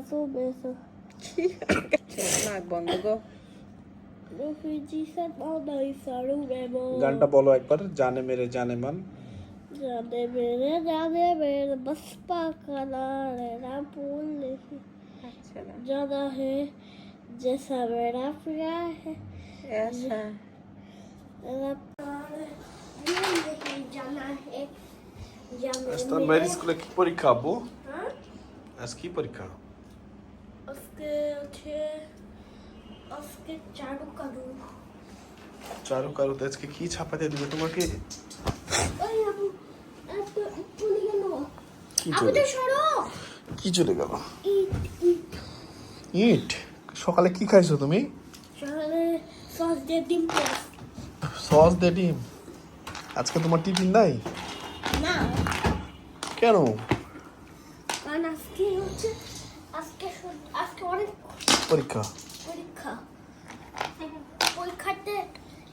so besser. নাক বন্ধ গো। গানটা বলো একবার, জানে মেরে জানে মান। जाने मेरे बस पाकना रहना भूल नहीं আচ্ছা না जाना है जैसा मेरा प्यार है ऐसा मेरा प्यार है भूल नहीं जाना है আজ তোর মেয়ের স্কুলে কি পরীক্ষা আব্বু? हाँ আজ কি পরীক্ষা? उसके चारों करूँ চারু কারুতে আজকে কি ছাপাতে দিবে তোমাকে? কি চলে কি চলে গেল? ইট। সকালে কি খাইছো তুমি? সস দিয়ে ডিম সস দিয়ে ডিম। আজকে তোমার টিফিন নাই? না কেন? কারণ আজকে অনেক পরীক্ষা। পরীক্ষাতে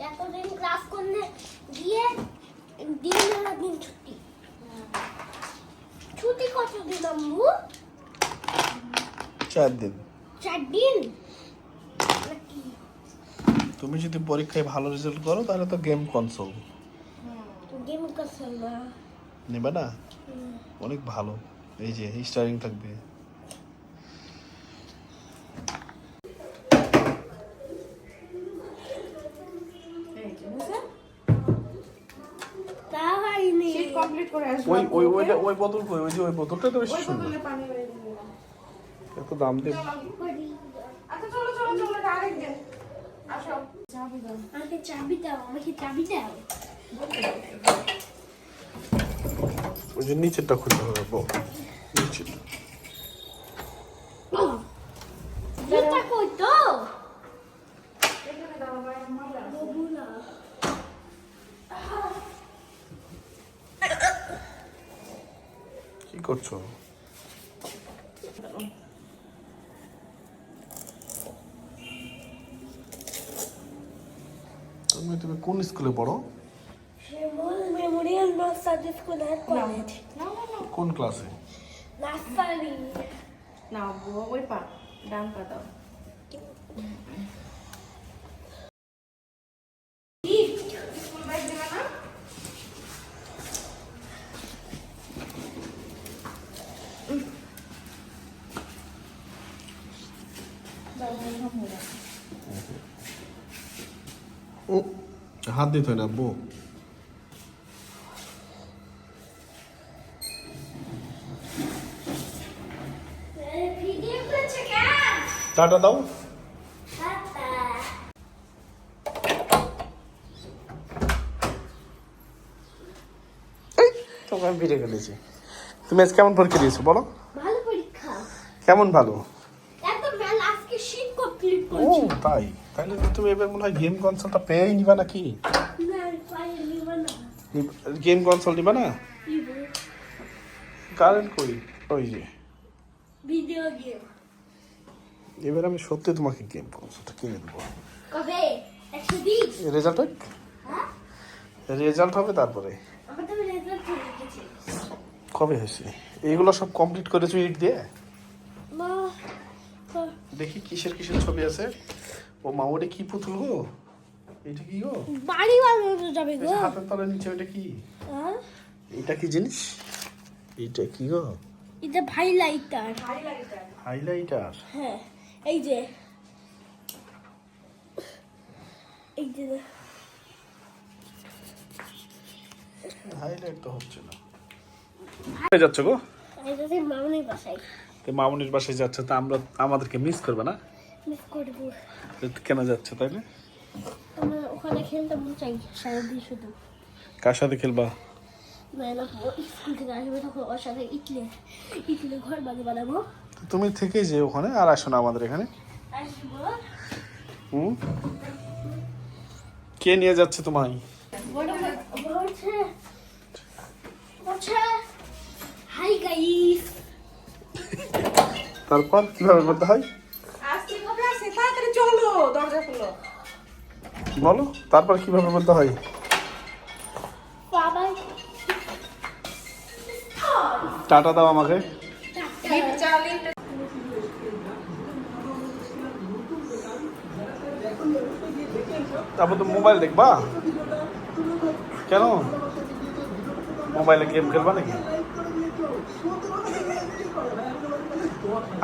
এতদিন ক্লাস করলে দিয়ে দিন ছুটি কতদিন আম্মু? 4 দিন। 4 দিন। তুমি যদি পরীক্ষায় ভালো রেজাল্ট করো তাহলে তো গেম কনসোল না নেবে না? অনেক ভালো, এই যে স্টারিং থাকবে। তা হয়নি শীট কমপ্লিট করে আসবো। ওই বোতল কই? ওই যে ওই বোতলটা তো বেশি ওই সুন্দর। বোতলে পানি বের করে দিলাম। এত দাম দিয়ে। আচ্ছা চলো এটা আরেকদিন আসো চাবি দাও। আমাকে চাবি দাও ওই যে নিচেরটা খুলতে হবে বল। নিচে এটা কই তো এখানে দাও ভাই মজা। ববুলা কি করছো? তুমি কোন স্কুলে পড়ো? Shimul memorial nursery school and college না কোন ক্লাসে? নার্সারি না ওই পা ডান পা দাও। স্কুল ব্যাগ দিবা না? ও হাত দিতে হয় না আব্বু। ভিডিও করছে কেন টাটা দাও। তোমাকে আমি ভিডিও করেছি। তুমি আজ কেমন পরীক্ষা দিয়েছো বলো? ভালো পরীক্ষা কেমন ভালো? এত ভালো আজকে শীত কমপ্লিট ও করছি তাই? তাহলে তো তুমি এবার মনে হয় গেম কনসোলটা পেয়েই নিবা নাকি? না পাইনি নিব না গেম কনসোল নিবা না? নিব কারেন্ট কই? ওই যে ভিডিও গেম এবার আমি সত্যি তোমাকে গেম কনসোলটা কিনে দেবো। কবে 120 রেজাল্ট হোক, হ্যাঁ রেজাল্ট হবে তারপরে। আমার তো রেজাল্ট হয়ে গেছে কবে হয়েছে? এইগুলো সব কমপ্লিট করেছো ইট দিয়ে? মা দেখি কিসের ছবি আছে। ও মা, ওটা কি পুতুল গো? এটা কি গো? বাড়ি বানানো যাবে এই গো যে হাতের তলার নিচে ওটা কি? হ্যাঁ এটা কি জিনিস? এটা কি গো? এটা হাইলাইটার হাইলাইটার। হ্যাঁ এই যে হাইলাইট তো হচ্ছে না। কোথায় যাচ্ছ গো? এটা যে মামনির বাসায় তো মামুনির বাসায় যাচ্ছ, তা আমাদেরকে মিস করবে না? মিস করবো তো কেন যাচ্ছ তাইলে? আমার ওখানে খেলতে মন চাই সারাদিন শুধু কার সাথে খেলবা? না স্কুল থেকে আসবে তখন ওর সাথে ইটলে ঘর বানাবো তো তুমি থেকেই যে ওখানে, আর আসো না আমাদের এখানে। আসবো হুম, কে নিয়ে যাচ্ছে তোমায়? বলছে হাই গাইস তারপর কিভাবে করতে হয় আজকে কবে আসছে তাড়াতাড়ি চলো দরজা খুলো। বলো, তারপর কিভাবে বলতে হয়? বাবাই টাটা দাও আমাকে। লিফট চালিয়ে তারপর তো মোবাইল দেখবা কেন? মোবাইলে গেম খেলবা নাকি?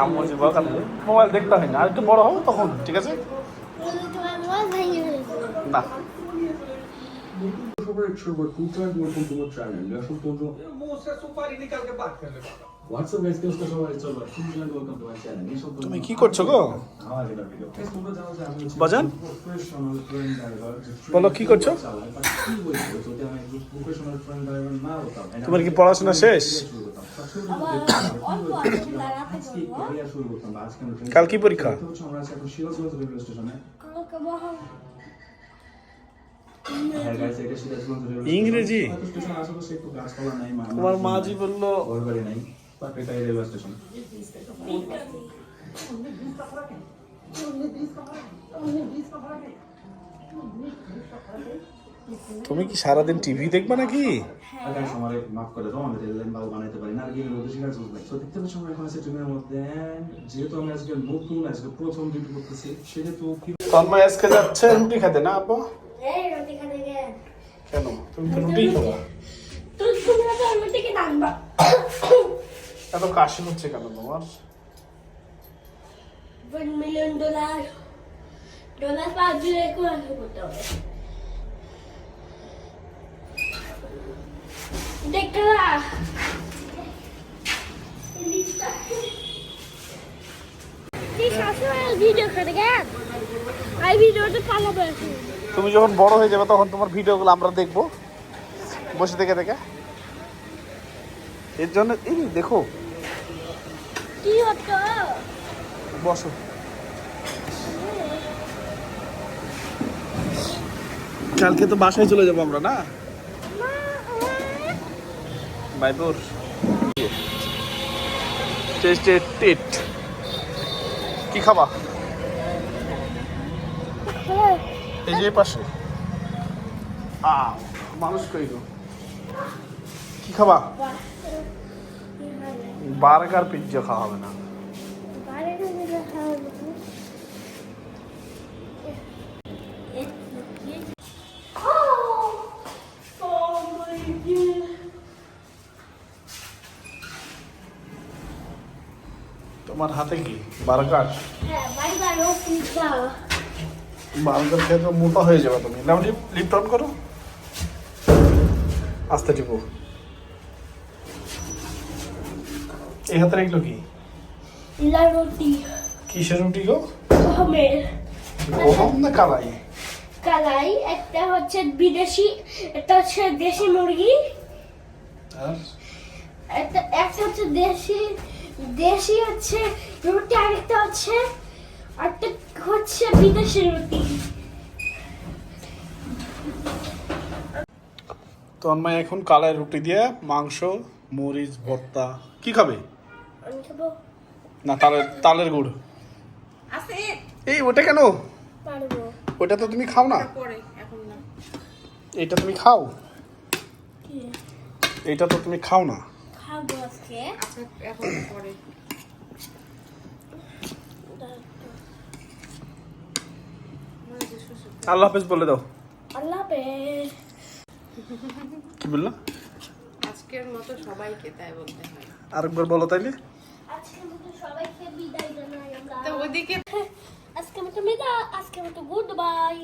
আম্মু যে বকা দেবে, মোবাইল দেখতে হয় না, আর একটু বড় হও তখন, ঠিক আছে? না তুমি কি করছো গো বাজান? বলো কি করছো? তোমার কি পড়াশোনা শেষ? কাল কি পরীক্ষা? ইংরেজি? তোমার মাঝি বললো তুমি কি সারাদিন টিভি দেখবা নাকি? তন্ময় আজকে যাচ্ছে রুটি খেতে না আব্বা? কেন? তুমি তো রুটি খাবা। এত কাশি হচ্ছে কেন তোমার? $1 million পাওয়ার জন্য করতে হবে। দেখতে না ভিডিও করে গেল এই ভিডিওটা পালাবে। তুমি যখন বড় হয়ে যাবে তখন তোমার ভিডিওগুলো আমরা দেখবো বসে দেখে দেখে। এর জন্য এই দেখো কি হতো। বসো। কালকে তো বাসায় চলে যাবো আমরা না? বাইপুর টেট কি খাবা? এই যে পাশে মানুষ কই গো, কি খাবা? বার্গার পিৎজা খাওয়া হবে না। তোমার হাতে কি বার্গার? হ্যাঁ বার্গার ও পিৎজা। বার্গার খেয়ে তো মোটা হয়ে যাবে তুমি। নাও লিফট অন করো, আস্তে টিপো। এই হাতে এগুলো কি? ইলা রুটি। কিসের রুটি গো? গমের। গম না কালাই? কালাই। একটা হচ্ছে বিদেশি, একটা হচ্ছে দেশি মুরগি, আর একটা হচ্ছে দেশি হচ্ছে রুটি, আরেকটা হচ্ছে বিদেশি রুটি। তন্ময় এখন কালাই রুটি দিয়ে মাংস, মরিচ ভর্তা। কি খাবে? আমি খাবো না তালের গুড়। এই ওটা কেন? পারবো। ওটা তো তুমি খাও না। এটা তুমি খাও? কি এটা তো তুমি খাও না। খাবো আজকে। আল্লাহ হাফেজ বলে দাও। আল্লাহ হাফেজ। কি বললা? আজকের মতো সবাইকে তাই বলতে হয়। আরেকবার বলো তাইলে। আজকের মতো সবাইকে বিদায় জানাই আমরা। তো ওদিকে আজকের মতো বিদায়, আজকের মতো গুড বাই।